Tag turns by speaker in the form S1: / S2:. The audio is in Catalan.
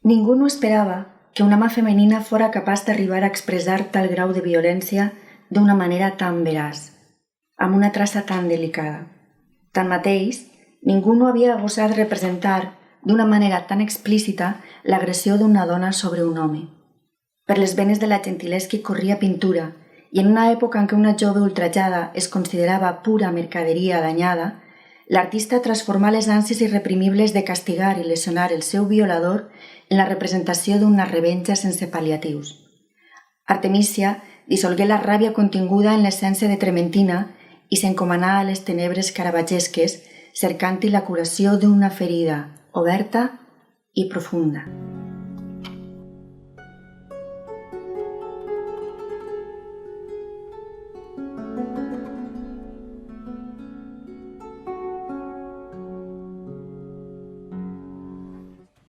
S1: Ningú no esperava que una mà femenina fora capaç d'arribar a expressar tal grau de violència d'una manera tan veraç, amb una traça tan delicada. Tanmateix, ningú no havia gosat representar d'una manera tan explícita l'agressió d'una dona sobre un home. Per les venes de la Gentileschi corria pintura, i en una època en què una jove ultrajada es considerava pura mercaderia danyada, l'artista transformà les ànsies irreprimibles de castigar i lesionar el seu violador en la representació d'una revenja sense pal·liatius. Artemisia dissolgué la ràbia continguda en l'essència de Trementina i s'encomanà a les tenebres caravagesques, cercant-hi la curació d'una ferida oberta i profunda.